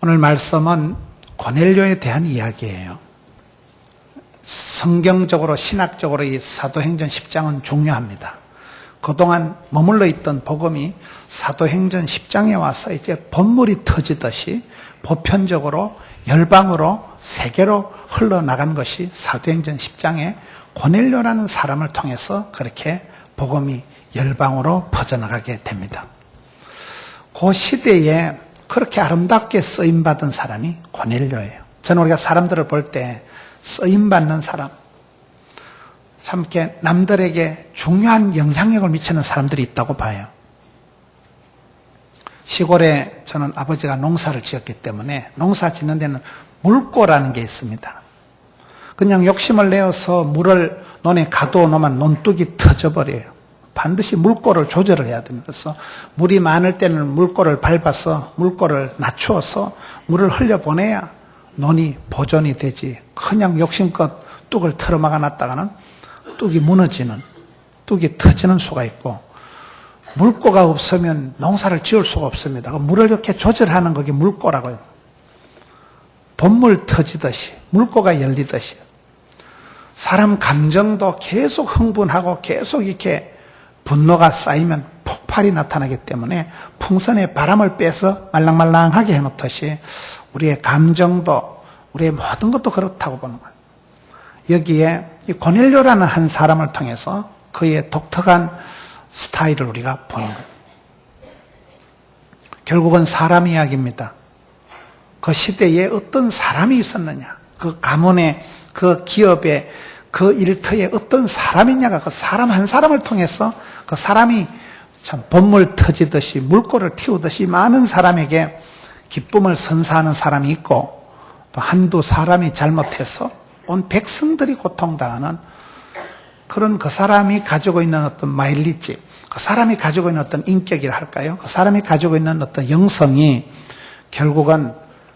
오늘 말씀은 고넬료에 대한 이야기예요. 성경적으로 신학적으로 이 사도행전 10장은 중요합니다. 그동안 머물러 있던 복음이 사도행전 10장에 와서 이제 번물이 터지듯이 보편적으로 열방으로 세계로 흘러나간 것이 사도행전 10장에 고넬료라는 사람을 통해서 그렇게 복음이 열방으로 퍼져나가게 됩니다. 그 시대에 그렇게 아름답게 쓰임받은 사람이 고넬료예요. 저는 우리가 사람들을 볼 때 쓰임받는 사람, 참 이렇게 남들에게 중요한 영향력을 미치는 사람들이 있다고 봐요. 시골에 저는 아버지가 농사를 지었기 때문에 농사 짓는 데는 물고라는 게 있습니다. 그냥 욕심을 내어서 물을 논에 가둬놓으면 논둑이 터져버려요. 반드시 물고를 조절을 해야 됩니다. 그래서 물이 많을 때는 물고를 밟아서 물고를 낮추어서 물을 흘려보내야 논이 보존이 되지. 그냥 욕심껏 뚝을 틀어막아 놨다가는 뚝이 무너지는, 뚝이 터지는 수가 있고, 물고가 없으면 농사를 지을 수가 없습니다. 물을 이렇게 조절하는 그게 물고라고요. 봄물 터지듯이, 물고가 열리듯이. 사람 감정도 계속 흥분하고 계속 이렇게 분노가 쌓이면 폭발이 나타나기 때문에 풍선에 바람을 빼서 말랑말랑하게 해놓듯이 우리의 감정도, 우리의 모든 것도 그렇다고 보는 거예요. 여기에 이 고넬료라는 한 사람을 통해서 그의 독특한 스타일을 우리가 보는 거예요. 결국은 사람 이야기입니다. 그 시대에 어떤 사람이 있었느냐, 그 가문에, 그 기업에, 그 일터에 어떤 사람이 있냐가 그 사람 한 사람을 통해서 그 사람이 참 봄물 터지듯이 물고를 틔우듯이 많은 사람에게 기쁨을 선사하는 사람이 있고, 또 한두 사람이 잘못해서 온 백성들이 고통당하는 그런 그 사람이 가지고 있는 어떤 마일리지, 그 사람이 가지고 있는 어떤 인격이라 할까요? 그 사람이 가지고 있는 어떤 영성이 결국은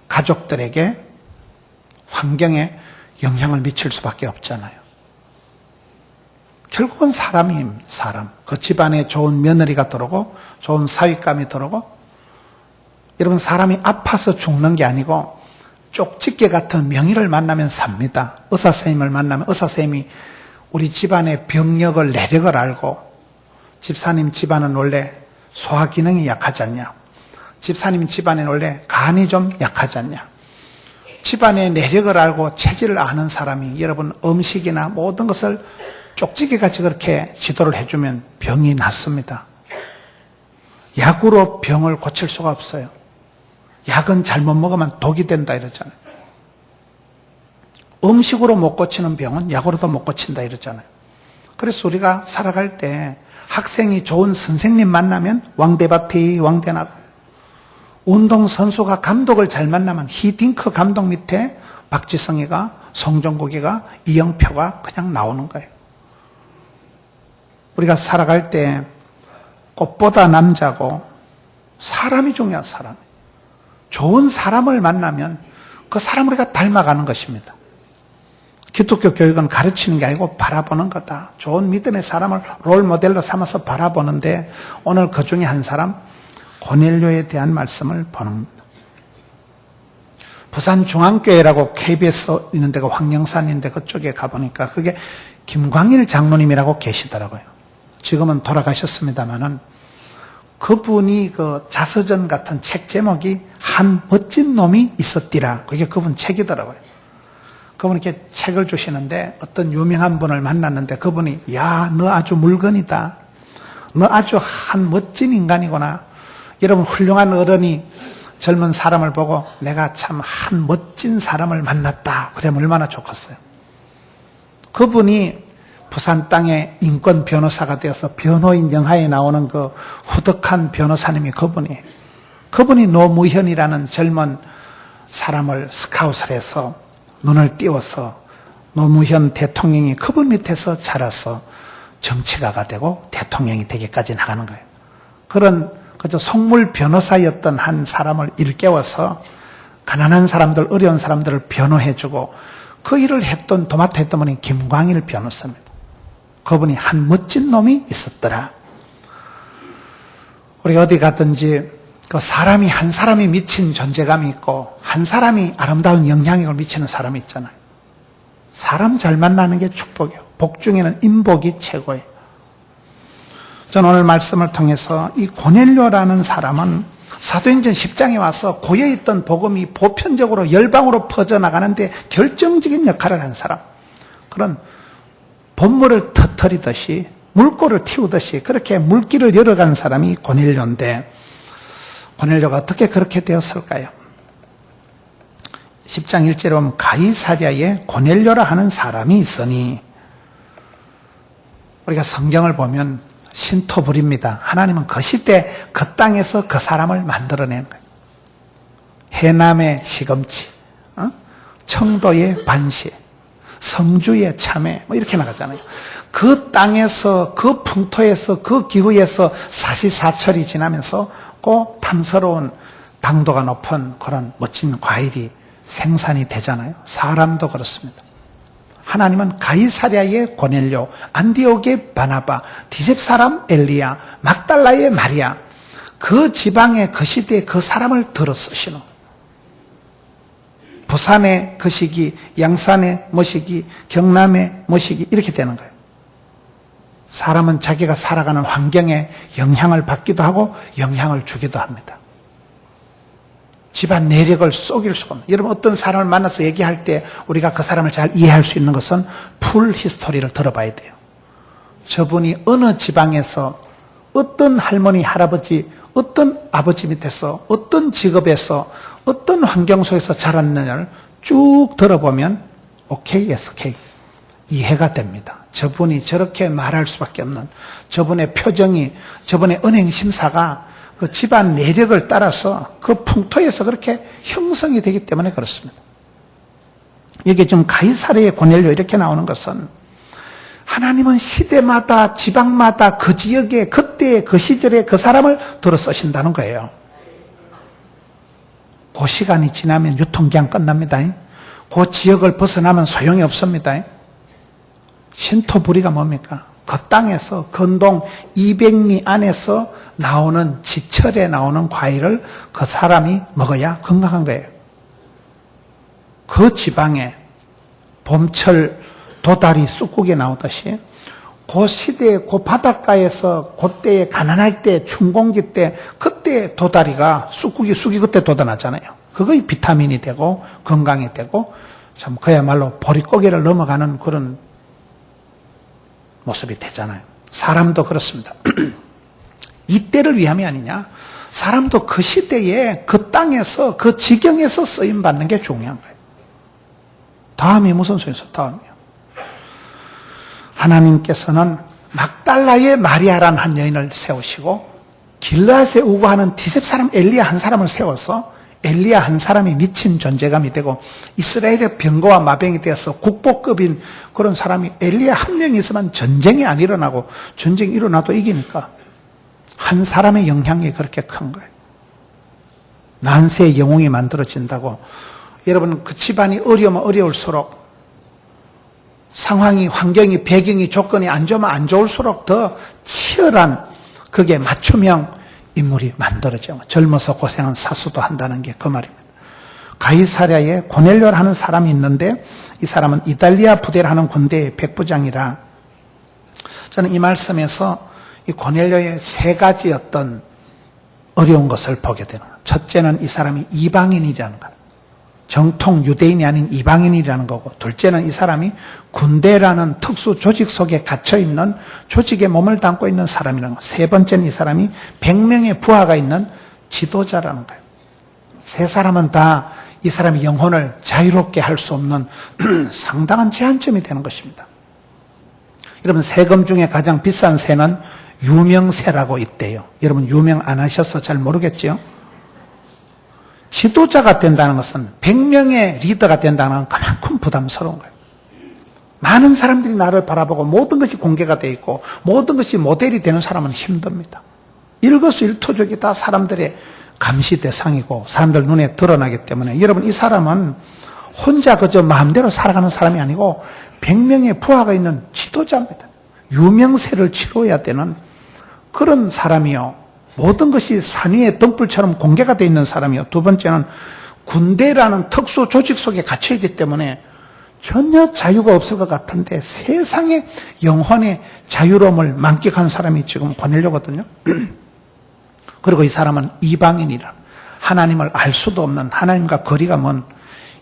가족들에게, 환경에 영향을 미칠 수밖에 없잖아요. 결국은 사람이 사람. 그 집안에 좋은 며느리가 들어오고 좋은 사윗감이 들어오고, 여러분 사람이 아파서 죽는 게 아니고 쪽집게 같은 명의를 만나면 삽니다. 의사선생님을 만나면 의사선생님이 우리 집안의 병력을 내력을 알고, 집사님 집안은 원래 소화기능이 약하지 않냐, 집사님 집안은 원래 간이 좀 약하지 않냐, 집안의 내력을 알고 체질을 아는 사람이 여러분 음식이나 모든 것을 쪽지게같이 그렇게 지도를 해주면 병이 낫습니다. 약으로 병을 고칠 수가 없어요. 약은 잘못 먹으면 독이 된다 이러잖아요. 음식으로 못 고치는 병은 약으로도 못 고친다 이러잖아요. 그래서 우리가 살아갈 때 학생이 좋은 선생님 만나면 왕대밭이 왕대나고, 운동선수가 감독을 잘 만나면 히딩크 감독 밑에 박지성이가, 송정국이가, 이영표가 그냥 나오는 거예요. 우리가 살아갈 때 꽃보다 남자고 사람이 중요한 사람. 좋은 사람을 만나면 그 사람을 우리가 닮아가는 것입니다. 기독교 교육은 가르치는 게 아니고 바라보는 거다. 좋은 믿음의 사람을 롤 모델로 삼아서 바라보는데, 오늘 그 중에 한 사람 고넬료에 대한 말씀을 보는 겁니다. 부산중앙교회라고 KBS 있는 데가 황령산인데 그쪽에 가보니까 그게 김광일 장로님이라고 계시더라고요. 지금은 돌아가셨습니다만은 그분이 그 자서전 같은 책 제목이 한 멋진 놈이 있었디라. 그게 그분 책이더라고요. 그분이 이렇게 책을 주시는데 어떤 유명한 분을 만났는데 그분이, 야, 너 아주 물건이다. 너 아주 한 멋진 인간이구나. 여러분 훌륭한 어른이 젊은 사람을 보고 내가 참 한 멋진 사람을 만났다. 그러면 얼마나 좋겠어요. 그분이 부산 땅에 인권 변호사가 되어서 변호인 영화에 나오는 그 후덕한 변호사님이 그분이에요. 그분이 노무현이라는 젊은 사람을 스카웃을 해서 눈을 띄워서 노무현 대통령이 그분 밑에서 자라서 정치가가 되고 대통령이 되기까지 나가는 거예요. 그런 그저 속물 변호사였던 한 사람을 일깨워서 가난한 사람들, 어려운 사람들을 변호해주고 그 일을 했던, 도맡아 했던 분이 김광일 변호사입니다. 그분이 한 멋진 놈이 있었더라. 우리가 어디 가든지 그 사람이 한 사람이 미친 존재감이 있고 한 사람이 아름다운 영향력을 미치는 사람이 있잖아요. 사람 잘 만나는 게 축복이에요. 복 중에는 인복이 최고예요. 저는 오늘 말씀을 통해서 이 고넬료라는 사람은 사도행전 10장에 와서 고여있던 복음이 보편적으로 열방으로 퍼져나가는데 결정적인 역할을 한 사람, 그런 본물을 터뜨리듯이 물꼬를 틔우듯이 그렇게 물길을 열어간 사람이 고넬료인데, 고넬료가 어떻게 그렇게 되었을까요? 10장 1절에 보면 가이사랴에 고넬료라 하는 사람이 있으니, 우리가 성경을 보면 신토불입니다. 하나님은 그 시대 그 땅에서 그 사람을 만들어낸 거예요. 해남의 시금치, 청도의 반시, 성주의 참외, 뭐 이렇게 나가잖아요. 그 땅에서, 그 풍토에서, 그 기후에서 사시사철이 지나면서 꼭 탐스러운 당도가 높은 그런 멋진 과일이 생산이 되잖아요. 사람도 그렇습니다. 하나님은 가이사랴의 고넬료, 안디옥의 바나바, 디셉 사람 엘리야, 막달라의 마리아, 그 지방의 그 시대에 그 사람을 들어 쓰시는, 부산의 그 시기, 양산의 뭐 시기, 경남의 뭐 시기, 이렇게 되는 거예요. 사람은 자기가 살아가는 환경에 영향을 받기도 하고 영향을 주기도 합니다. 집안 내력을 속일 수가 없는. 여러분, 어떤 사람을 만나서 얘기할 때 우리가 그 사람을 잘 이해할 수 있는 것은 풀 히스토리를 들어봐야 돼요. 저분이 어느 지방에서 어떤 할머니, 할아버지, 어떤 아버지 밑에서 어떤 직업에서 어떤 환경 속에서 자랐느냐를 쭉 들어보면 오케이, SK 이해가 됩니다. 저분이 저렇게 말할 수밖에 없는, 저분의 표정이, 저분의 은행 심사가 그 집안 내력을 따라서 그 풍토에서 그렇게 형성이 되기 때문에 그렇습니다. 여기 좀 가이사랴의 고넬료 이렇게 나오는 것은, 하나님은 시대마다 지방마다 그 지역에 그때 그 시절에 그 사람을 들어 쓰신다는 거예요. 그 시간이 지나면 유통기한 끝납니다. 그 지역을 벗어나면 소용이 없습니다. 신토부리가 뭡니까? 그 땅에서 건동 200리 안에서 나오는 지철에 나오는 과일을 그 사람이 먹어야 건강한 거예요. 그 지방에 봄철 도다리 쑥국에 나오듯이 그 시대에 그 바닷가에서 그때에 가난할 때 춘공기 때 그때 도다리가 쑥국이 쑥이 그때 돋아나잖아요. 그거이 비타민이 되고 건강이 되고 참 그야말로 보릿고개를 넘어가는 그런 모습이 되잖아요. 사람도 그렇습니다. 이때를 위함이 아니냐. 사람도 그 시대에 그 땅에서 그 지경에서 쓰임받는 게 중요한 거예요. 다음이 무슨 소리였어요? 다음이요. 하나님께서는 막달라의 마리아라는 한 여인을 세우시고 길르앗에 우거하는 디셉 사람 엘리야 한 사람을 세워서 엘리야 한 사람이 미친 존재감이 되고 이스라엘의 병거와 마병이 되어서 국보급인 그런 사람이 엘리야 한 명이 있으면 전쟁이 안 일어나고 전쟁이 일어나도 이기니까 한 사람의 영향력이 그렇게 큰 거예요. 난세의 영웅이 만들어진다고. 여러분, 그 집안이 어려우면 어려울수록 상황이, 환경이, 배경이, 조건이 안 좋으면 안 좋을수록 더 치열한 그게 맞춤형 인물이 만들어져요. 젊어서 고생한 사수도 한다는 게 그 말입니다. 가이사랴에 고넬료라는 사람이 있는데 이 사람은 이달리아 부대라는 군대의 백부장이라, 저는 이 말씀에서 이 고넬료의 세 가지 어떤 어려운 것을 보게 되는 거예요. 첫째는 이 사람이 이방인이라는 거예요. 정통 유대인이 아닌 이방인이라는 거고, 둘째는 이 사람이 군대라는 특수 조직 속에 갇혀있는 조직에 몸을 담고 있는 사람이라는 거예요. 세 번째는 이 사람이 100명의 부하가 있는 지도자라는 거예요. 세 사람은 다 이 사람이 영혼을 자유롭게 할 수 없는 상당한 제한점이 되는 것입니다. 여러분, 세금 중에 가장 비싼 세는 유명세라고 있대요. 여러분, 유명 안 하셔서 잘 모르겠죠? 지도자가 된다는 것은 100명의 리더가 된다는 건 그만큼 부담스러운 거예요. 많은 사람들이 나를 바라보고 모든 것이 공개가 되어 있고 모든 것이 모델이 되는 사람은 힘듭니다. 일거수일투족이 다 사람들의 감시 대상이고 사람들 눈에 드러나기 때문에, 여러분, 이 사람은 혼자 그저 마음대로 살아가는 사람이 아니고 100명의 부하가 있는 지도자입니다. 유명세를 치러야 되는 그런 사람이요. 모든 것이 산 위에 등불처럼 공개가 되어 있는 사람이요. 두 번째는 군대라는 특수 조직 속에 갇혀있기 때문에 전혀 자유가 없을 것 같은데 세상의 영혼의 자유로움을 만끽한 사람이 지금 고넬료거든요. 그리고 이 사람은 이방인이라, 하나님을 알 수도 없는, 하나님과 거리가 먼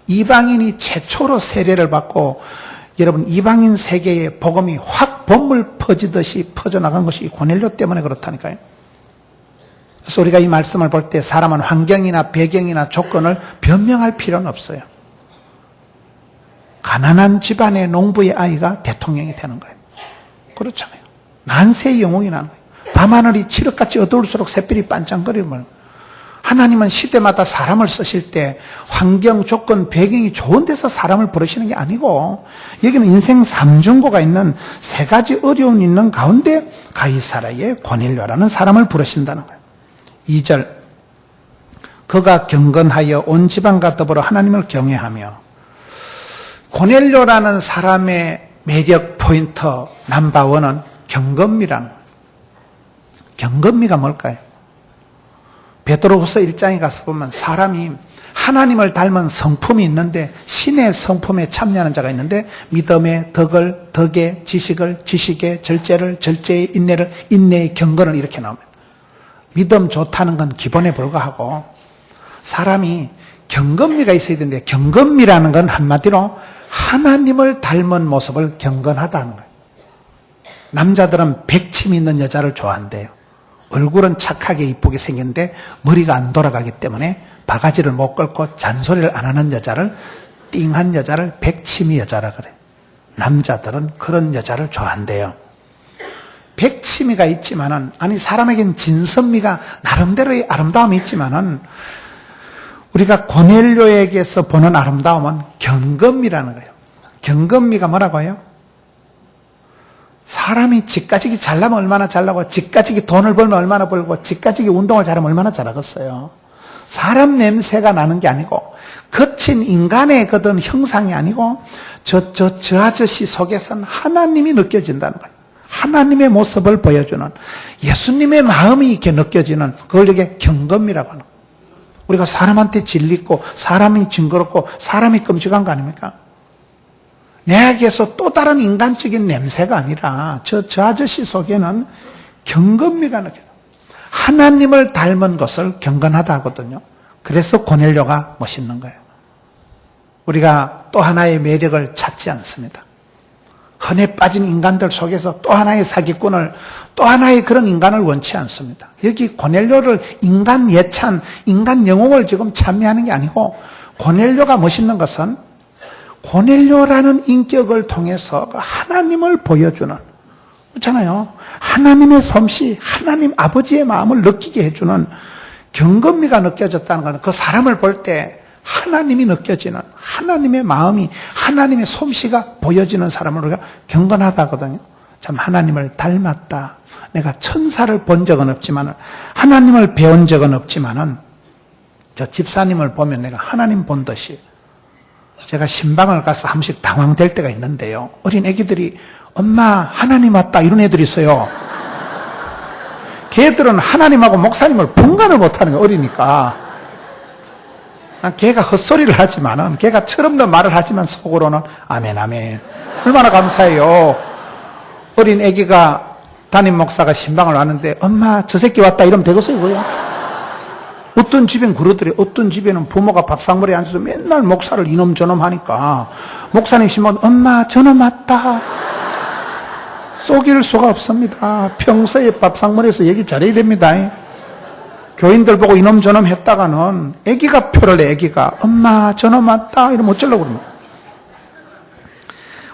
이방인이 최초로 세례를 받고, 여러분 이방인 세계에 복음이 확 번물 퍼지듯이 퍼져나간 것이 고넬료 때문에 그렇다니까요. 그래서 우리가 이 말씀을 볼 때 사람은 환경이나 배경이나 조건을 변명할 필요는 없어요. 가난한 집안의 농부의 아이가 대통령이 되는 거예요. 그렇잖아요. 난세의 영웅이 나는 거예요. 밤하늘이 칠흑같이 어두울수록 샛별이 반짝거리는. 하나님은 시대마다 사람을 쓰실 때 환경, 조건, 배경이 좋은 데서 사람을 부르시는 게 아니고, 여기는 인생 삼중고가 있는 세 가지 어려움이 있는 가운데 가이사라의 고넬료라는 사람을 부르신다는 거예요. 2절, 그가 경건하여 온 집안과 더불어 하나님을 경외하며. 고넬료라는 사람의 매력 포인트 넘버원은 경건미라는 거예요. 경건미가 뭘까요? 베드로후서 1장에 가서 보면 사람이 하나님을 닮은 성품이 있는데, 신의 성품에 참여하는 자가 있는데, 믿음에 덕을, 덕에 지식을, 지식에 절제를, 절제에 인내를, 인내에 경건을, 이렇게 나옵니다. 믿음 좋다는 건 기본에 불과하고, 사람이 경건미가 있어야 되는데, 경건미라는 건 한마디로 하나님을 닮은 모습을 경건하다는 거예요. 남자들은 백침이 있는 여자를 좋아한대요. 얼굴은 착하게 이쁘게 생겼는데 머리가 안 돌아가기 때문에 바가지를 못 긁고 잔소리를 안 하는 여자를, 띵한 여자를 백치미 여자라 그래. 남자들은 그런 여자를 좋아한대요. 백치미가 있지만은, 아니 사람에겐 진선미가 나름대로의 아름다움이 있지만은, 우리가 고넬료에게서 보는 아름다움은 경건미라는 거예요. 경건미가 뭐라고요? 사람이 지가지기 잘나면 얼마나 잘나고, 지가지기 돈을 벌면 얼마나 벌고, 지가지기 운동을 잘하면 얼마나 잘하겠어요. 사람 냄새가 나는 게 아니고, 거친 인간의 그런 형상이 아니고, 저 아저씨 속에서는 하나님이 느껴진다는 거예요. 하나님의 모습을 보여주는, 예수님의 마음이 이렇게 느껴지는, 그걸 이게 경건미라고 하는 거예요. 우리가 사람한테 질리고, 사람이 징그럽고, 사람이 끔찍한 거 아닙니까? 내에게서 또 다른 인간적인 냄새가 아니라 저 아저씨 속에는 경건미가 느껴요. 하나님을 닮은 것을 경건하다 하거든요. 그래서 고넬료가 멋있는 거예요. 우리가 또 하나의 매력을 찾지 않습니다. 흔해 빠진 인간들 속에서 또 하나의 사기꾼을, 또 하나의 그런 인간을 원치 않습니다. 여기 고넬료를 인간 예찬, 인간 영웅을 지금 찬미하는 게 아니고, 고넬료가 멋있는 것은 고넬료라는 인격을 통해서 하나님을 보여주는, 그렇잖아요. 하나님의 솜씨, 하나님 아버지의 마음을 느끼게 해주는 경건미가 느껴졌다는 것은, 그 사람을 볼 때 하나님이 느껴지는, 하나님의 마음이, 하나님의 솜씨가 보여지는 사람을 우리가 경건하다거든요. 참 하나님을 닮았다. 내가 천사를 본 적은 없지만, 하나님을 배운 적은 없지만은, 저 집사님을 보면 내가 하나님 본 듯이, 제가 신방을 가서 한 번씩 당황될 때가 있는데요. 어린 애기들이 엄마 하나님 왔다 이런 애들이 있어요. 걔들은 하나님하고 목사님을 분간을 못하는 거예요. 어리니까. 걔가 헛소리를 하지만은, 걔가 철없는 말을 하지만 속으로는 아멘 아멘. 얼마나 감사해요. 어린 애기가 담임 목사가 신방을 왔는데 엄마 저 새끼 왔다 이러면 되겠어요 그거요? 어떤 집엔 그러더래. 어떤 집에는 부모가 밥상머리에 앉아서 맨날 목사를 이놈 저놈 하니까 목사님 신방 엄마 저놈 왔다. 속일 수가 없습니다. 평소에 밥상머리에서 얘기 잘해야 됩니다. 교인들 보고 이놈 저놈 했다가는 애기가 표를 내. 애기가 엄마 저놈 왔다 이러면 어쩌려고 그럽니까?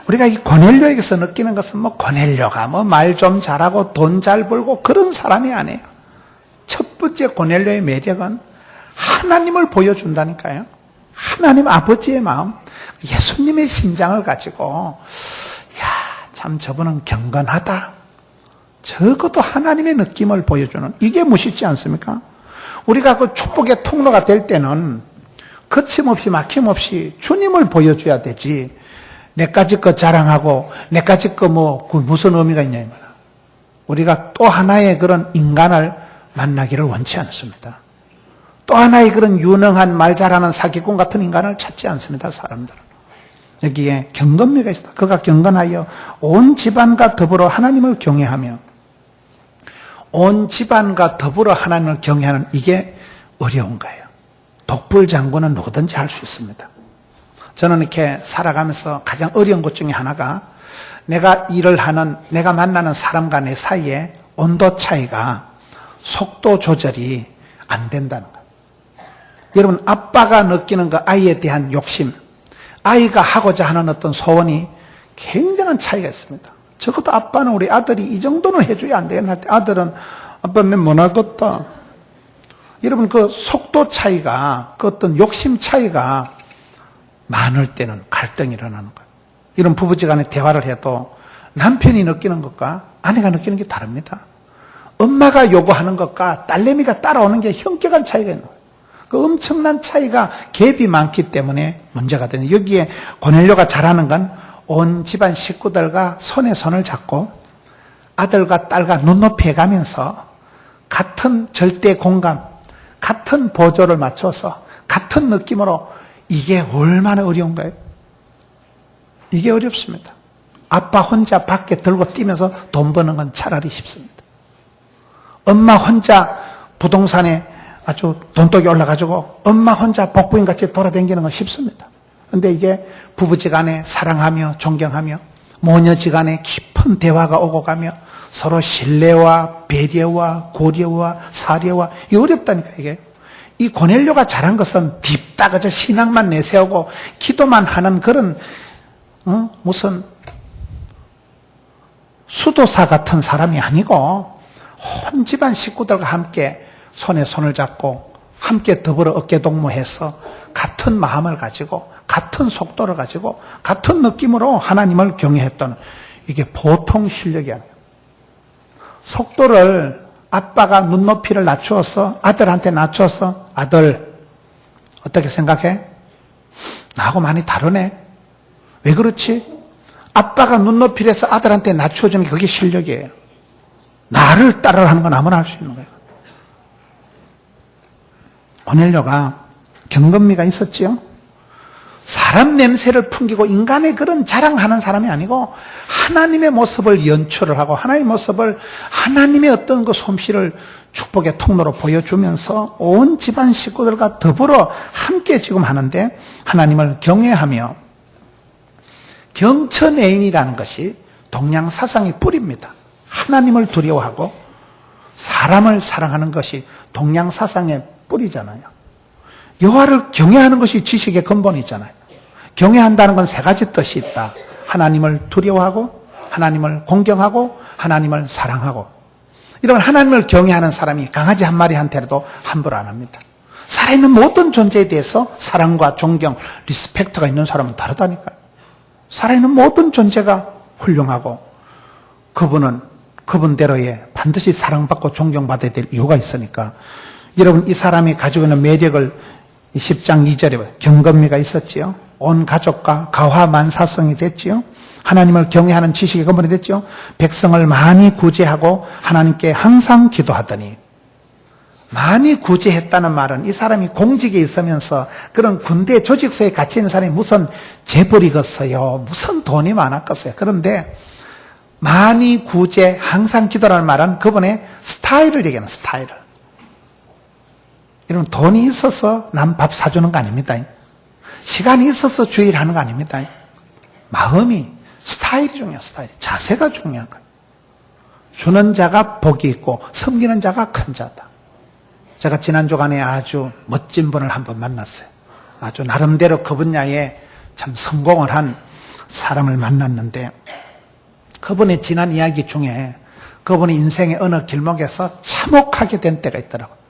우리가 이 고넬료에게서 느끼는 것은 뭐 고넬료가 뭐 말 좀 잘하고 돈 잘 벌고 그런 사람이 아니에요. 첫 번째 고넬료의 매력은 하나님을 보여준다니까요. 하나님 아버지의 마음, 예수님의 심장을 가지고, 야, 참 저분은 경건하다. 적어도 하나님의 느낌을 보여주는, 이게 멋있지 않습니까? 우리가 그 축복의 통로가 될 때는 거침없이 막힘없이 주님을 보여줘야 되지, 내까지 거 자랑하고 내까지 거 뭐 무슨 의미가 있냐. 우리가 또 하나의 그런 인간을 만나기를 원치 않습니다. 또 하나의 그런 유능한 말 잘하는 사기꾼 같은 인간을 찾지 않습니다. 사람들은. 여기에 경건미가 있다. 그가 경건하여 온 집안과 더불어 하나님을 경외하며, 온 집안과 더불어 하나님을 경외하는, 이게 어려운 거예요. 독불장군은 누구든지 할 수 있습니다. 저는 이렇게 살아가면서 가장 어려운 것 중에 하나가, 내가 일을 하는, 내가 만나는 사람과 내 사이에 온도 차이가, 속도 조절이 안 된다는 거예요. 여러분, 아빠가 느끼는 그 아이에 대한 욕심, 아이가 하고자 하는 어떤 소원이 굉장한 차이가 있습니다. 적어도 아빠는 우리 아들이 이 정도는 해줘야 안 되겠나 할 때, 아들은 아빠 맨 못 하겠다. 여러분, 그 속도 차이가, 그 어떤 욕심 차이가 많을 때는 갈등이 일어나는 거예요. 이런 부부지간에 대화를 해도 남편이 느끼는 것과 아내가 느끼는 게 다릅니다. 엄마가 요구하는 것과 딸내미가 따라오는 게 현격한 차이가 있는 거예요. 그 엄청난 차이가, 갭이 많기 때문에 문제가 되는, 여기에 고넬료가 잘하는 건 온 집안 식구들과 손에 손을 잡고 아들과 딸과 눈높이에 가면서 같은 절대 공감, 같은 보조를 맞춰서 같은 느낌으로, 이게 얼마나 어려운가요? 이게 어렵습니다. 아빠 혼자 밖에 들고 뛰면서 돈 버는 건 차라리 쉽습니다. 엄마 혼자 부동산에 아주 돈독이 올라가지고 엄마 혼자 복부인같이 돌아다니는 건 쉽습니다. 그런데 이게 부부지간에 사랑하며 존경하며 모녀지간에 깊은 대화가 오고 가며 서로 신뢰와 배려와 고려와 사려와, 이 어렵다니까 이게. 이 고넬료가 잘한 것은 딥다 그저 신앙만 내세우고 기도만 하는 그런 무슨 수도사 같은 사람이 아니고, 온 집안 식구들과 함께 손에 손을 잡고 함께 더불어 어깨동무해서 같은 마음을 가지고 같은 속도를 가지고 같은 느낌으로 하나님을 경외했던, 이게 보통 실력이 아니에요. 속도를 아빠가 눈높이를 낮추어서 아들한테 낮춰서, 아들 어떻게 생각해? 나하고 많이 다르네. 왜 그렇지? 아빠가 눈높이를 해서 아들한테 낮춰주는 게 그게 실력이에요. 나를 따라하는 건 아무나 할 수 있는 거예요. 고넬료가 경건미가 있었지요. 사람 냄새를 풍기고 인간의 그런 자랑하는 사람이 아니고 하나님의 모습을 연출을 하고 하나님의 모습을, 하나님의 어떤 그 솜씨를 축복의 통로로 보여주면서 온 집안 식구들과 더불어 함께 지금 하는데, 하나님을 경외하며, 경천애인이라는 것이 동양사상의 뿌리입니다. 하나님을 두려워하고 사람을 사랑하는 것이 동양사상의 뿌리잖아요. 여호와를 경외하는 것이 지식의 근본이잖아요. 경외한다는 건 세 가지 뜻이 있다. 하나님을 두려워하고, 하나님을 공경하고, 하나님을 사랑하고. 이런 하나님을 경외하는 사람이 강아지 한 마리한테라도 함부로 안 합니다. 살아있는 모든 존재에 대해서 사랑과 존경, 리스펙트가 있는 사람은 다르다니까요. 살아있는 모든 존재가 훌륭하고, 그분은 그분대로의 반드시 사랑받고 존경받아야 될 이유가 있으니까, 여러분, 이 사람이 가지고 있는 매력을 10장 2절에 경건미가 있었지요. 온 가족과 가화만사성이 됐지요. 하나님을 경외하는 지식의 근본이 됐지요. 백성을 많이 구제하고 하나님께 항상 기도하더니, 많이 구제했다는 말은 이 사람이 공직에 있으면서 그런 군대 조직소에 갇혀 있는 사람이 무슨 재벌이겠어요, 무슨 돈이 많았겠어요. 그런데 많이 구제, 항상 기도라는 말은 그분의 스타일을 얘기하는, 스타일을. 여러분, 돈이 있어서 남 밥 사주는 거 아닙니다. 시간이 있어서 주의를 하는 거 아닙니다. 마음이, 스타일이 중요해요. 스타일, 자세가 중요한 거예요. 주는 자가 복이 있고 섬기는 자가 큰 자다. 제가 지난 주간에 아주 멋진 분을 한 번 만났어요. 아주 나름대로 그 분야에 참 성공을 한 사람을 만났는데, 그분의 지난 이야기 중에 그분이 인생의 어느 길목에서 참혹하게 된 때가 있더라고요.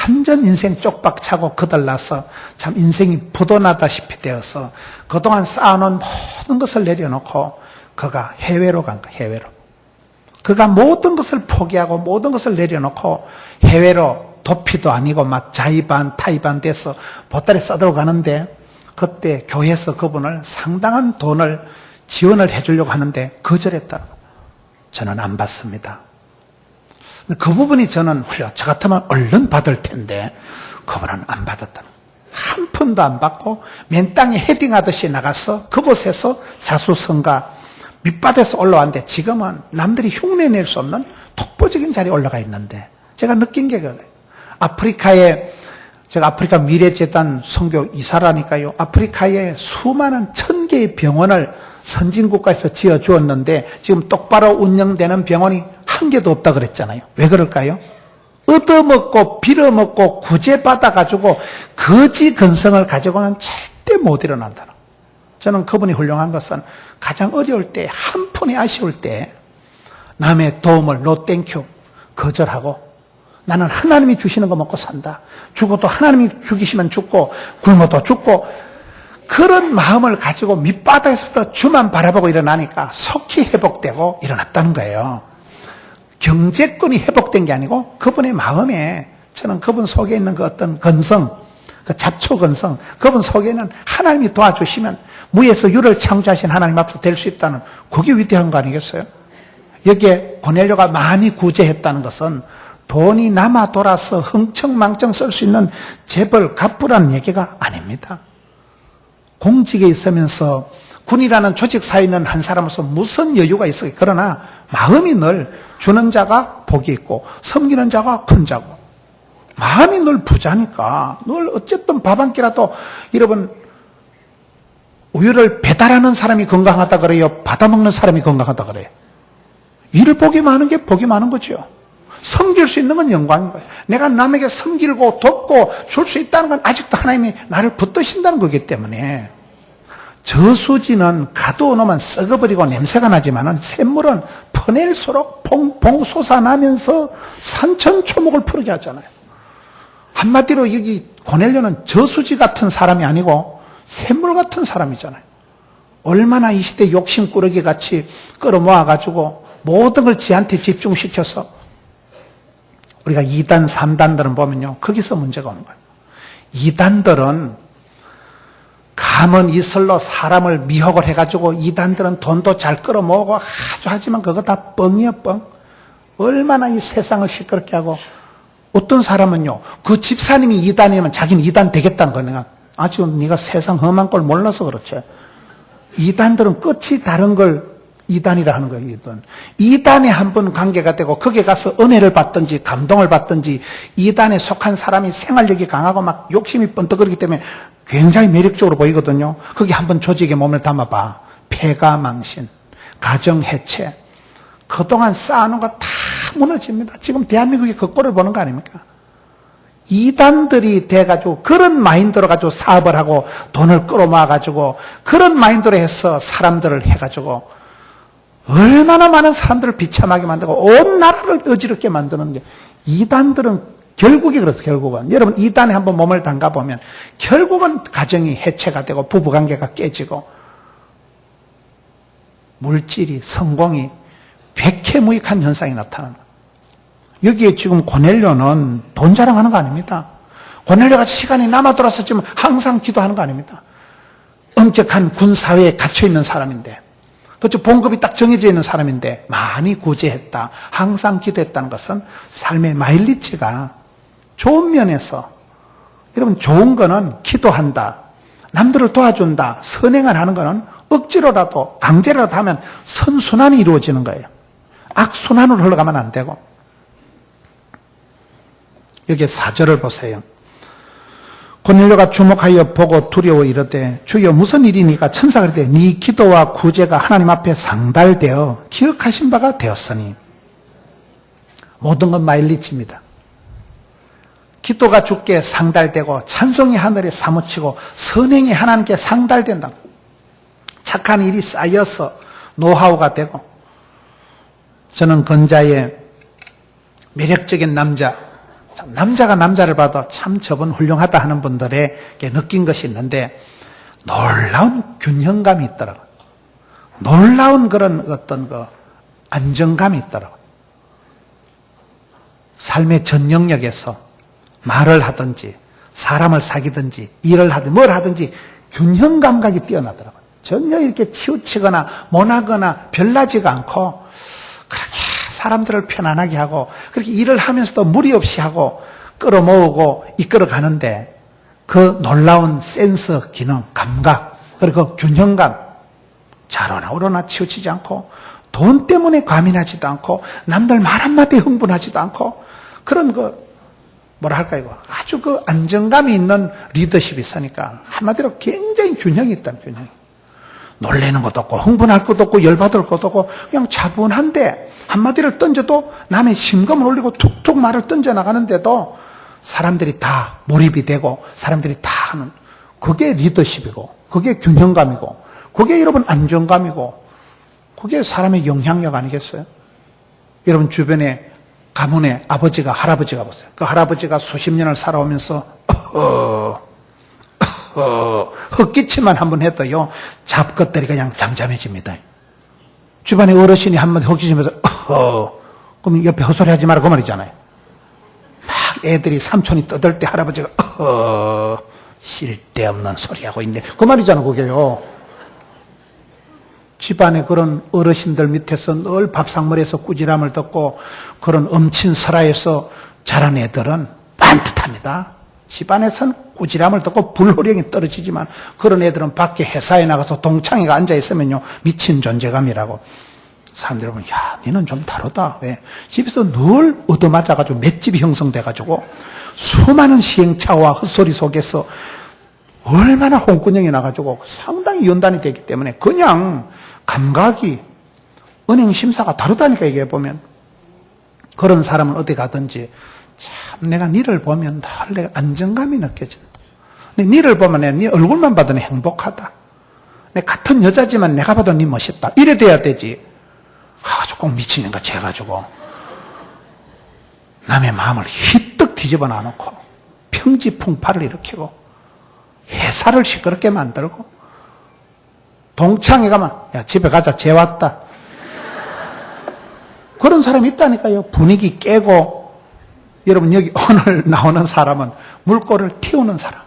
완전 인생 쪽박 차고 거들나서 참 인생이 부도나다시피 되어서 그동안 쌓아놓은 모든 것을 내려놓고 그가 해외로 간 거예요. 해외로. 그가 모든 것을 포기하고 모든 것을 내려놓고 해외로, 도피도 아니고 막 자의반 타의반 돼서 보따리 싸들고 가는데, 그때 교회에서 그분을 상당한 돈을 지원을 해주려고 하는데 거절했다. 저는 안 받습니다. 근데 그 부분이 저는 저 같으면 얼른 받을 텐데 그분은 안 받았다는, 한 푼도 안 받고 맨 땅에 헤딩하듯이 나가서 그곳에서 자수성가 밑바닥에서 올라왔는데 지금은 남들이 흉내낼 수 없는 독보적인 자리에 올라가 있는데, 제가 느낀 게 그거예요. 아프리카에, 제가 아프리카 미래재단 선교 이사라니까요. 아프리카에 수많은 1000개의 병원을 선진국가에서 지어주었는데 지금 똑바로 운영되는 병원이 한 개도 없다 그랬잖아요. 왜 그럴까요? 얻어먹고 빌어먹고 구제받아가지고 거지 근성을 가지고는 절대 못 일어난다는. 저는 그분이 훌륭한 것은 가장 어려울 때, 한 푼이 아쉬울 때 남의 도움을 no 땡큐 거절하고, 나는 하나님이 주시는 거 먹고 산다, 죽어도 하나님이 죽이시면 죽고 굶어도 죽고, 그런 마음을 가지고 밑바닥에서부터 주만 바라보고 일어나니까 속히 회복되고 일어났다는 거예요. 경제권이 회복된 게 아니고 그분의 마음에, 저는 그분 속에 있는 그 어떤 건성, 그 잡초 건성, 그분 속에는 하나님이 도와주시면 무에서 유를 창조하신 하나님 앞에서 될 수 있다는, 그게 위대한 거 아니겠어요? 여기에 고넬료가 많이 구제했다는 것은 돈이 남아 돌아서 흥청망청 쓸 수 있는 재벌 갑부라는 얘기가 아닙니다. 공직에 있으면서 군이라는 조직 사이에 있는 한 사람으로서 무슨 여유가 있어요. 그러나 마음이 늘 주는 자가 복이 있고 섬기는 자가 큰 자고, 마음이 늘 부자니까 늘 어쨌든 밥 한 끼라도, 여러분 우유를 배달하는 사람이 건강하다 그래요? 받아먹는 사람이 건강하다 그래요? 이를 복이 많은 게 복이 많은 거죠. 섬길 수 있는 건 영광인 거예요. 내가 남에게 섬기고 돕고 줄 수 있다는 건 아직도 하나님이 나를 붙드신다는 거기 때문에, 저수지는 가둬놓으면 썩어버리고 냄새가 나지만은 샘물은 퍼낼수록 퐁퐁 솟아나면서 산천초목을 푸르게 하잖아요. 한마디로 여기 고넬료는 저수지 같은 사람이 아니고 샘물 같은 사람이잖아요. 얼마나 이 시대 욕심꾸러기 같이 끌어모아가지고 모든 걸 지한테 집중시켜서, 우리가 2단, 3단들은 보면요, 거기서 문제가 오는 거예요. 2단들은 감은 이슬로 사람을 미혹을 해가지고, 2단들은 돈도 잘 끌어모으고 아주 하지만 그거 다 뻥이에요, 뻥. 얼마나 이 세상을 시끄럽게 하고, 어떤 사람은요, 그 집사님이 2단이면 자기는 2단 되겠다는 거예요. 내가 아직 네가 세상 험한 걸 몰라서 그렇지. 2단들은 끝이 다른 걸 2단이라 하는 거예요. 2단에 한 번 관계가 되고 거기에 가서 은혜를 받든지 감동을 받든지, 2단에 속한 사람이 생활력이 강하고 막 욕심이 번뜩거리기 때문에 굉장히 매력적으로 보이거든요. 거기 한번 조직에 몸을 담아봐. 폐가 망신, 가정 해체, 그동안 쌓아놓은 거 다 무너집니다. 지금 대한민국이 그 꼴을 보는 거 아닙니까? 2단들이 돼가지고 그런 마인드로 가지고 사업을 하고 돈을 끌어모아가지고 그런 마인드로 해서 사람들을 해가지고 얼마나 많은 사람들을 비참하게 만들고 온 나라를 어지럽게 만드는 게, 2단들은 결국이 그렇죠. 결국은 여러분 2단에 한번 몸을 담가보면 결국은 가정이 해체가 되고 부부관계가 깨지고 물질이, 성공이 백해무익한 현상이 나타나는 거예요. 여기에 지금 고넬료는 돈 자랑하는 거 아닙니다. 고넬료가 시간이 남아 돌아서 지금 항상 기도하는 거 아닙니다. 엄격한 군사회에 갇혀있는 사람인데, 그렇죠, 봉급이 딱 정해져 있는 사람인데 많이 구제했다, 항상 기도했다는 것은 삶의 마일리지가 좋은 면에서, 여러분 좋은 거는 기도한다, 남들을 도와준다, 선행을 하는 거는 억지로라도 강제로라도 하면 선순환이 이루어지는 거예요. 악순환으로 흘러가면 안 되고. 여기 4절을 보세요. 고넬료가 주목하여 보고 두려워 이르되, 주여 무슨 일이니까? 천사가 이르되, 네 기도와 구제가 하나님 앞에 상달되어 기억하신 바가 되었으니. 모든 건 마일리지입니다. 기도가 주께 상달되고 찬송이 하늘에 사무치고 선행이 하나님께 상달된다. 착한 일이 쌓여서 노하우가 되고, 저는 건자의 매력적인 남자가 남자를 봐도 참 저분 훌륭하다 하는 분들에게 느낀 것이 있는데, 놀라운 균형감이 있더라고요. 놀라운 그런 어떤 그 안정감이 있더라고요. 삶의 전 영역에서 말을 하든지 사람을 사귀든지 일을 하든지 뭘 하든지 균형 감각이 뛰어나더라고요. 전혀 이렇게 치우치거나 모나거나 별나지가 않고 그렇게 사람들을 편안하게 하고 그렇게 일을 하면서도 무리 없이 하고 끌어모으고 이끌어 가는데 그 놀라운 센서 기능, 감각, 그리고 그 균형감, 자로나 우로나 치우치지 않고 돈 때문에 과민하지도 않고 남들 말 한마디에 흥분하지도 않고 그런 뭐랄까 이거 아주 그 안정감이 있는 리더십이 있으니까 한마디로 굉장히 균형이 있다는 균형이. 놀래는 것도 없고 흥분할 것도 없고 열받을 것도 없고 그냥 차분한데 한마디를 던져도 남의 심금을 올리고 툭툭 말을 던져나가는데도 사람들이 다 몰입이 되고 사람들이 다 하는 그게 리더십이고 그게 균형감이고 그게 여러분 안정감이고 그게 사람의 영향력 아니겠어요? 여러분 주변에 가문에 아버지가 할아버지가 보세요. 그 할아버지가 수십 년을 살아오면서 헛기침만 한번 해도요 잡것들이 그냥 잠잠해집니다. 주변에 어르신이 한번 헛기침해서 그럼 옆에 헛소리 하지 마라 그 말이잖아요. 막 애들이 삼촌이 떠들 때 할아버지가 쓸데없는 소리하고 있네 그 말이잖아 그게요. 집안에 그런 어르신들 밑에서 늘 밥상머리에서 꾸지람을 듣고 그런 엄친 설화에서 자란 애들은 반듯합니다. 집안에서는 꾸지람을 듣고 불호령이 떨어지지만 그런 애들은 밖에 회사에 나가서 동창회가 앉아있으면요 미친 존재감이라고 사람들이 보면 야 너는 좀 다르다. 왜? 집에서 늘 얻어맞아가지고 맷집이 형성돼가지고 수많은 시행착오와 헛소리 속에서 얼마나 홍군형이 나가지고 상당히 연단이 되기 때문에 그냥 감각이 은행 심사가 다르다니까 이게 보면 그런 사람은 어디 가든지 참 내가 니를 보면 늘 내가 안정감이 느껴진다. 근데 니를 보면 내가 니 얼굴만 봐도 행복하다. 내 같은 여자지만 내가 봐도 니 멋있다. 이래 돼야 되지. 조금 미친년같이 해가지고 남의 마음을 휘떡 뒤집어 놔놓고 평지풍파를 일으키고 회사를 시끄럽게 만들고 동창회 가면 야 집에 가자 쟤 왔다 그런 사람이 있다니까요. 분위기 깨고 여러분 여기 오늘 나오는 사람은 물꼬를 틔우는 사람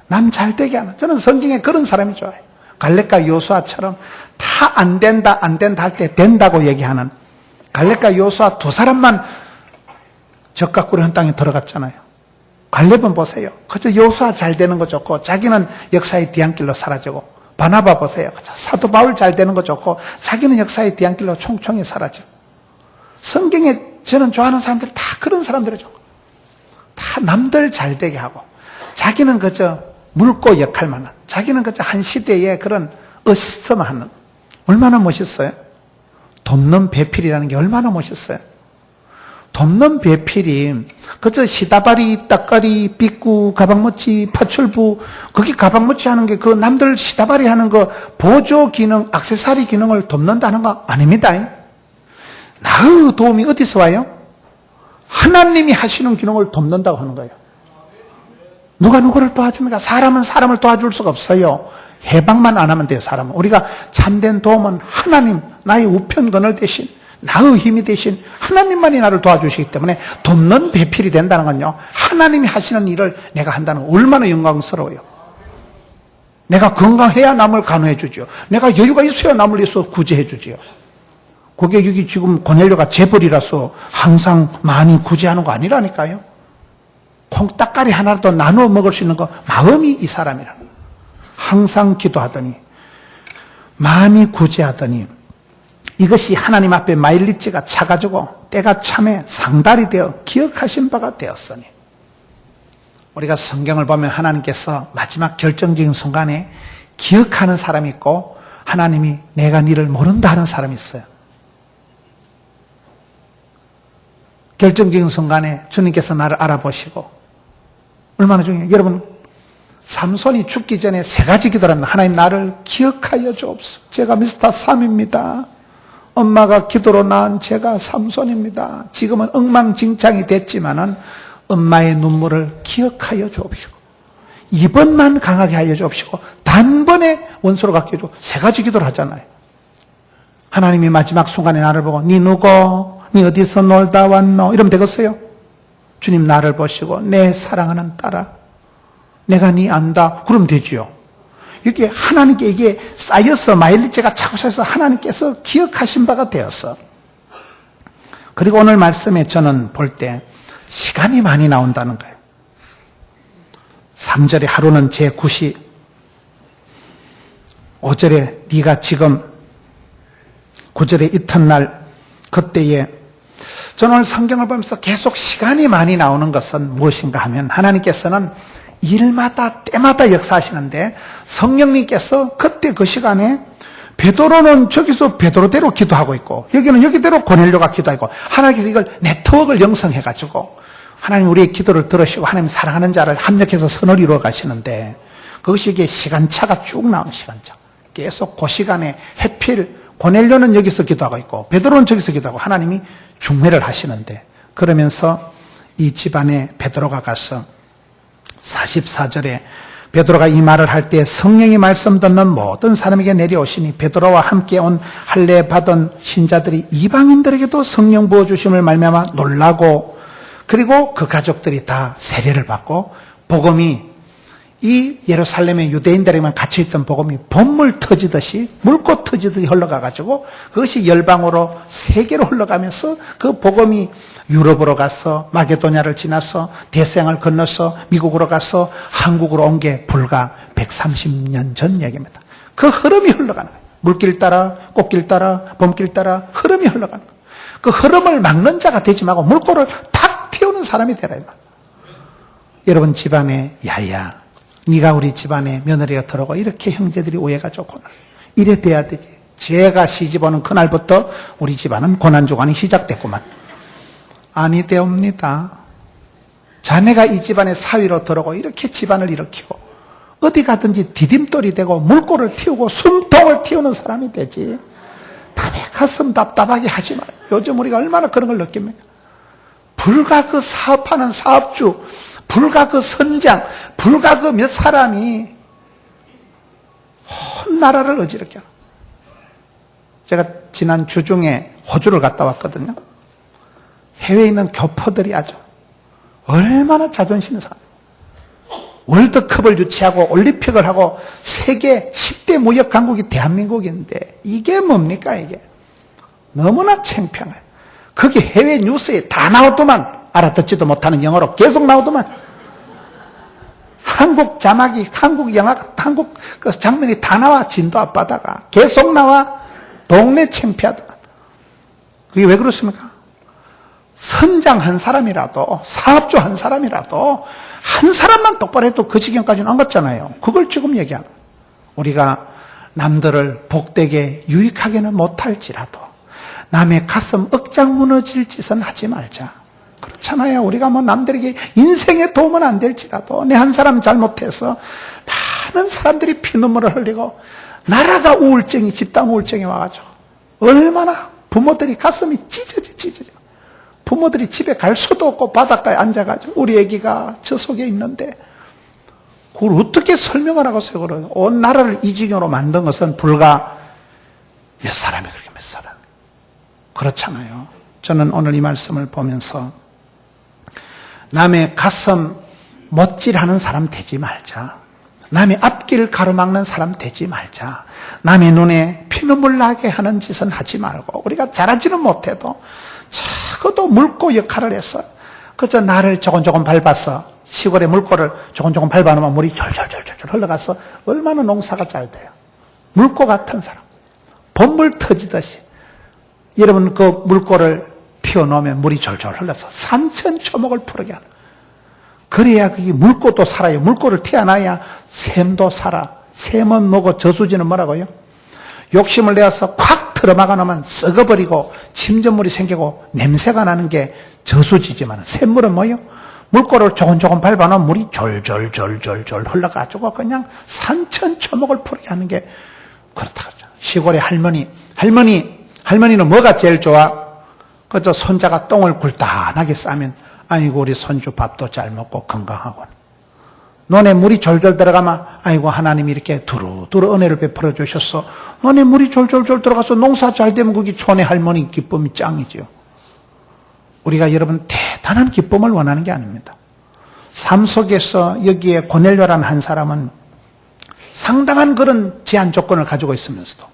남 잘되게 하는 저는 성경에 그런 사람이 좋아요. 갈렙과 여호수아처럼 다 안 된다 할 때 된다고 얘기하는 갈렙과 여호수아 두 사람만 적과 꿀의 한 땅에 들어갔잖아요. 갈렙은 보세요. 그저 여호수아 잘 되는 거 좋고 자기는 역사의 뒤안길로 사라지고 바나바 보세요. 사도 바울 잘 되는 거 좋고 자기는 역사의 뒤안길로 총총히 사라지고 성경에 저는 좋아하는 사람들이 다 그런 사람들이죠. 다 남들 잘 되게 하고 자기는 그저 물고 역할만 하는 자기는 그저 한 시대의 그런 어시스트만 하는 얼마나 멋있어요. 돕는 배필이라는 게 얼마나 멋있어요. 돕는 배필이 그저 시다바리, 딱가리, 삐꾸, 가방모치, 파출부 거기 가방모치 하는 게 그 남들 시다바리 하는 그 보조 기능, 액세서리 기능을 돕는다는 거 아닙니다. 나의 도움이 어디서 와요? 하나님이 하시는 기능을 돕는다고 하는 거예요. 누가 누구를 도와줍니까? 사람은 사람을 도와줄 수가 없어요. 해방만 안 하면 돼요. 사람은. 우리가 참된 도움은 하나님, 나의 우편건을 대신 나의 힘이 대신 하나님만이 나를 도와주시기 때문에 돕는 배필이 된다는 건요 하나님이 하시는 일을 내가 한다는 건 얼마나 영광스러워요. 내가 건강해야 남을 간호해 주죠. 내가 여유가 있어야 남을 위해서 구제해 주지요. 그게 여기 지금 고넬료가 재벌이라서 항상 많이 구제하는 거 아니라니까요. 콩딱가리 하나라도 나누어 먹을 수 있는 거 마음이 이 사람이라. 항상 기도하더니 많이 구제하더니 이것이 하나님 앞에 마일리지가 차가지고 때가 참에 상달이 되어 기억하신 바가 되었으니 우리가 성경을 보면 하나님께서 마지막 결정적인 순간에 기억하는 사람이 있고 하나님이 내가 니를 모른다 하는 사람이 있어요. 결정적인 순간에 주님께서 나를 알아보시고 얼마나 중요해요. 여러분 삼손이 죽기 전에 세 가지 기도를 합니다. 하나님 나를 기억하여 주옵소서. 제가 미스터 삼입니다. 엄마가 기도로 낳은 제가 삼손입니다. 지금은 엉망진창이 됐지만은 엄마의 눈물을 기억하여 주옵시고 이번만 강하게 하여 주옵시고 단번에 원수로 갖게 해주고 세 가지 기도를 하잖아요. 하나님이 마지막 순간에 나를 보고 니 누구? 니 어디서 놀다 왔노? 이러면 되겠어요? 주님 나를 보시고 내 사랑하는 딸아 내가 니 안다. 그러면 되지요. 이게 하나님께 이게 쌓여서 마일리지가 차고 쌓여서 하나님께서 기억하신 바가 되었어. 그리고 오늘 말씀에 저는 볼 때 시간이 많이 나온다는 거예요. 3절에 하루는 제 9시, 5절에 네가 지금, 9절에 이튿날 그때에, 저는 오늘 성경을 보면서 계속 시간이 많이 나오는 것은 무엇인가 하면 하나님께서는 일마다 때마다 역사하시는데 성령님께서 그때 그 시간에 베드로는 저기서 베드로대로 기도하고 있고 여기는 여기대로 고넬료가 기도하고 하나님께서 이걸 네트워크를 형성해가지고 하나님 우리의 기도를 들으시고 하나님 사랑하는 자를 합력해서 선을 이루어 가시는데 그것이 이게 시간차가 쭉 나오는 시간차. 계속 그 시간에 해필 고넬료는 여기서 기도하고 있고 베드로는 저기서 기도하고 하나님이 중매를 하시는데 그러면서 이 집안에 베드로가 가서 44절에 베드로가 이 말을 할 때 성령이 말씀 듣는 모든 사람에게 내려오시니 베드로와 함께 온 할례 받은 신자들이 이방인들에게도 성령 부어주심을 말미암아 놀라고 그리고 그 가족들이 다 세례를 받고 복음이 이 예루살렘의 유대인들에게만 갇혀있던 복음이 번물 터지듯이 물꽃 터지듯이 흘러가가지고 그것이 열방으로 세계로 흘러가면서 그 복음이 유럽으로 가서 마게도냐를 지나서 대서양을 건너서 미국으로 가서 한국으로 온 게 불과 130년 전 얘기입니다. 그 흐름이 흘러가는 거예요. 물길 따라 꽃길 따라 봄길 따라 흐름이 흘러가는 거예요. 그 흐름을 막는 자가 되지 말고 물꼬를 탁 틔우는 사람이 되라 이 말. 여러분 집안에 야야 네가 우리 집안에 며느리가 들어오고 이렇게 형제들이 오해가 좋구나. 이래 돼야 되지. 제가 시집오는 그날부터 우리 집안은 고난주간이 시작됐구만. 아니 되옵니다. 자네가 이 집안의 사위로 들어오고 이렇게 집안을 일으키고 어디 가든지 디딤돌이 되고 물꼬를 틔우고 숨통을 틔우는 사람이 되지. 남의 가슴 답답하게 하지 마요. 요즘 우리가 얼마나 그런 걸 느낍니까? 불과 그 사업하는 사업주, 불과 그 선장, 불과 그 몇 사람이 온 나라를 어지럽게 하는. 제가 지난 주중에 호주를 갔다 왔거든요. 해외에 있는 교포들이 아주 얼마나 자존심이 상해요. 월드컵을 유치하고 올림픽을 하고 세계 10대 무역 강국이 대한민국인데 이게 뭡니까 이게. 너무나 창피한 거예요. 거기 해외 뉴스에 다 나오더만 알아듣지도 못하는 영어로 계속 나오더만 한국 자막이 한국 영화가 한국 그 장면이 다 나와 진도 앞바다가 계속 나와 동네 창피하더만. 그게 왜 그렇습니까? 선장 한 사람이라도 사업주 한 사람이라도 한 사람만 똑바로 해도 그 지경까지는 안 갔잖아요. 그걸 지금 얘기하는 거예요. 우리가 남들을 복되게 유익하게는 못할지라도 남의 가슴 억장 무너질 짓은 하지 말자. 그렇잖아요. 우리가 뭐 남들에게 인생에 도움은 안 될지라도 내 한 사람 잘못해서 많은 사람들이 피눈물을 흘리고 나라가 우울증이 집단 우울증이 와가지고 얼마나 부모들이 가슴이 찢어져. 부모들이 집에 갈 수도 없고 바닷가에 앉아가지고 우리 애기가 저 속에 있는데 그걸 어떻게 설명을 하겠어요. 그걸 온 나라를 이 지경으로 만든 것은 불과 몇 사람이 그렇게 몇 사람. 그렇잖아요. 저는 오늘 이 말씀을 보면서 남의 가슴 못질하는 사람 되지 말자. 남의 앞길 가로막는 사람 되지 말자. 남의 눈에 피눈물 나게 하는 짓은 하지 말고 우리가 잘하지는 못해도 적어도 물고 역할을 해서 그저 나를 조금 밟아서 시골의 물고를 조금 밟아놓으면 물이 졸졸 흘러가서 얼마나 농사가 잘 돼요. 물고 같은 사람. 봄물 터지듯이 여러분 그 물고를 튀어놓으면 물이 졸졸 흘러서 산천초목을 푸르게 하는. 그래야 그게 물고도 살아요. 물고를 튀어놔야 샘도 살아. 샘은 뭐고 저수지는 뭐라고요? 욕심을 내어서 콱 틀어막아 놓으면 썩어버리고 침전물이 생기고 냄새가 나는 게 저수지지만 샘물은 뭐예요? 물고를 조금 밟아놓으면 물이 졸졸 흘러가지고 그냥 산천초목을 푸르게 하는 게 그렇다 그러죠. 시골의 할머니는 뭐가 제일 좋아? 그저 손자가 똥을 굴단하게 싸면 아이고 우리 손주 밥도 잘 먹고 건강하고 너네 물이 졸졸 들어가면 아이고 하나님이 이렇게 두루두루 은혜를 베풀어 주셨어. 너네 물이 졸졸 들어가서 농사 잘 되면 그게 촌의 할머니 기쁨이 짱이죠. 우리가 여러분 대단한 기쁨을 원하는 게 아닙니다. 삶 속에서 여기에 고넬료라는 한 사람은 상당한 그런 제한 조건을 가지고 있으면서도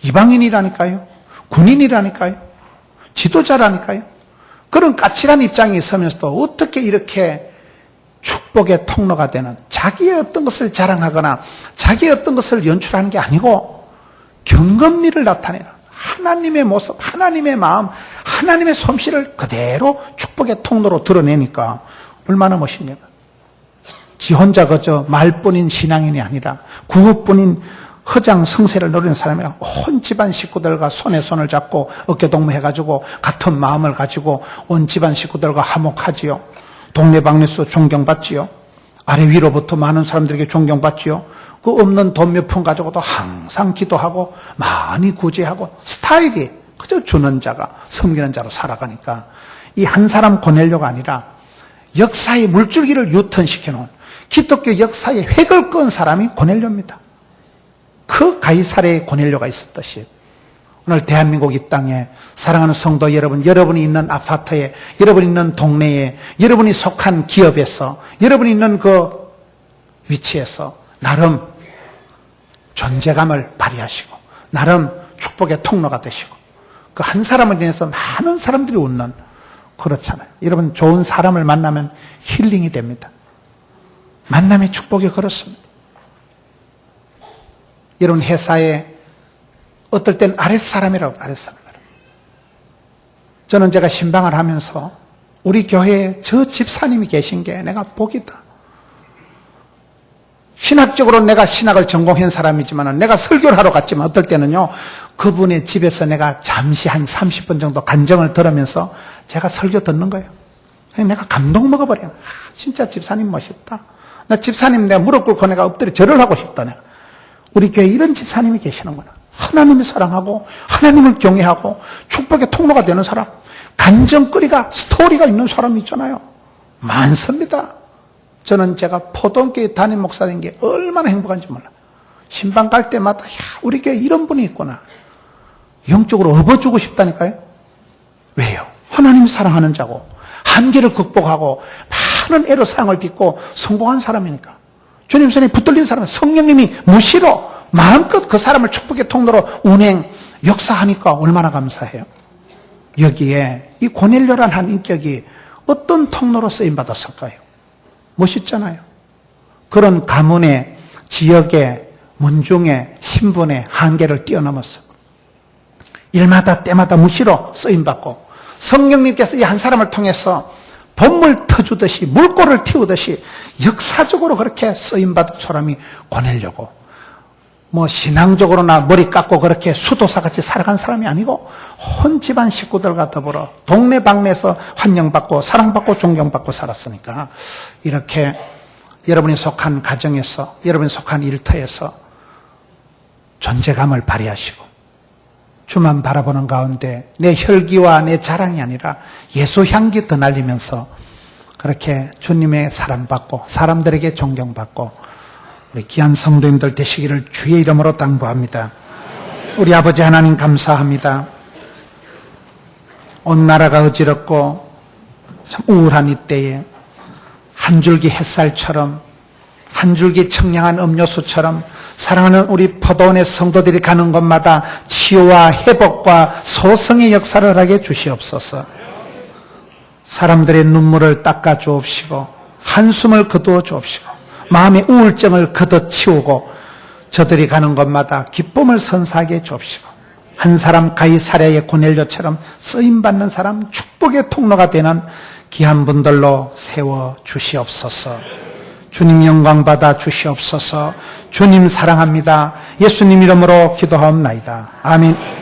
이방인이라니까요. 군인이라니까요. 지도자라니까요. 그런 까칠한 입장에 있으면서도 어떻게 이렇게 축복의 통로가 되는, 자기의 어떤 것을 자랑하거나 자기의 어떤 것을 연출하는 게 아니고 경건미를 나타내는 하나님의 모습, 하나님의 마음, 하나님의 솜씨를 그대로 축복의 통로로 드러내니까 얼마나 멋있냐고요. 지 혼자 그저 말뿐인 신앙인이 아니라 구업뿐인 허장 성세를 누리는 사람이 온 집안 식구들과 손에 손을 잡고 어깨동무해가지고 같은 마음을 가지고 온 집안 식구들과 화목하지요. 동네방네서 존경받지요. 아래 위로부터 많은 사람들에게 존경받지요. 그 없는 돈 몇 푼 가지고도 항상 기도하고 많이 구제하고 스타일이 그저 주는 자가 섬기는 자로 살아가니까 이 한 사람 고넬료가 아니라 역사의 물줄기를 유턴시켜놓은 기독교 역사의 획을 끈 사람이 고넬료입니다. 그 가이사랴의 고넬료가 있었듯이 오늘 대한민국 이 땅에 사랑하는 성도 여러분, 여러분이 있는 아파트에, 여러분이 있는 동네에, 여러분이 속한 기업에서, 여러분이 있는 그 위치에서 나름 존재감을 발휘하시고 나름 축복의 통로가 되시고 그 한 사람을 인해서 많은 사람들이 웃는, 그렇잖아요. 여러분 좋은 사람을 만나면 힐링이 됩니다. 만남의 축복이 그렇습니다. 여러분 회사에 어떨 땐 아랫사람이라고, 아랫사람이라고. 저는 제가 신방을 하면서 우리 교회에 저 집사님이 계신 게 내가 복이다. 신학적으로 내가 신학을 전공한 사람이지만 내가 설교를 하러 갔지만 어떨 때는요, 그분의 집에서 내가 잠시 한 30분 정도 간정을 들으면서 제가 설교 듣는 거예요. 내가 감동 먹어버려요. 진짜 집사님 멋있다. 나 집사님 내가 무릎 꿇고 내가 엎드려 절을 하고 싶다. 내가. 우리 교회에 이런 집사님이 계시는구나. 하나님을 사랑하고 하나님을 경외하고 축복의 통로가 되는 사람, 간정거리가 스토리가 있는 사람이 있잖아요. 많습니다. 저는 제가 포동교회 담임 목사 된 게 얼마나 행복한지 몰라. 신방 갈 때마다 야, 우리 교회에 이런 분이 있구나. 영적으로 업어주고 싶다니까요. 왜요? 하나님이 사랑하는 자고 한계를 극복하고 많은 애로사항을 딛고 성공한 사람이니까. 주님 손에 붙들린 사람은 성령님이 무시로 마음껏 그 사람을 축복의 통로로 운행, 역사하니까 얼마나 감사해요. 여기에 이 고넬료란 한 인격이 어떤 통로로 쓰임받았을까요? 멋있잖아요. 그런 가문의, 지역의, 문중의, 신분의 한계를 뛰어넘었어. 일마다 때마다 무시로 쓰임받고 성령님께서 이 한 사람을 통해서 봄을 터주듯이 물꼬를 틔우듯이 역사적으로 그렇게 쓰임받은 사람이 고넬료고, 뭐 신앙적으로나 머리 깎고 그렇게 수도사같이 살아간 사람이 아니고 온 집안 식구들과 더불어 동네방네에서 환영받고 사랑받고 존경받고 살았으니까 이렇게 여러분이 속한 가정에서, 여러분이 속한 일터에서 존재감을 발휘하시고 주만 바라보는 가운데 내 혈기와 내 자랑이 아니라 예수 향기 더 날리면서 그렇게 주님의 사랑받고 사람들에게 존경받고 우리 귀한 성도님들 되시기를 주의 이름으로 당부합니다. 우리 아버지 하나님 감사합니다. 온 나라가 어지럽고 참 우울한 이때에 한 줄기 햇살처럼 한 줄기 청량한 음료수처럼 사랑하는 우리 포도원의 성도들이 가는 곳마다 치유와 회복과 소성의 역사를 하게 주시옵소서. 사람들의 눈물을 닦아 주옵시고 한숨을 거두어 주옵시고 마음의 우울증을 걷어치우고 저들이 가는 곳마다 기쁨을 선사하게 주옵시고 한 사람 가이사랴의 고넬료처럼 쓰임받는 사람, 축복의 통로가 되는 귀한 분들로 세워 주시옵소서. 주님 영광 받아 주시옵소서. 주님 사랑합니다. 예수님 이름으로 기도하옵나이다. 아멘.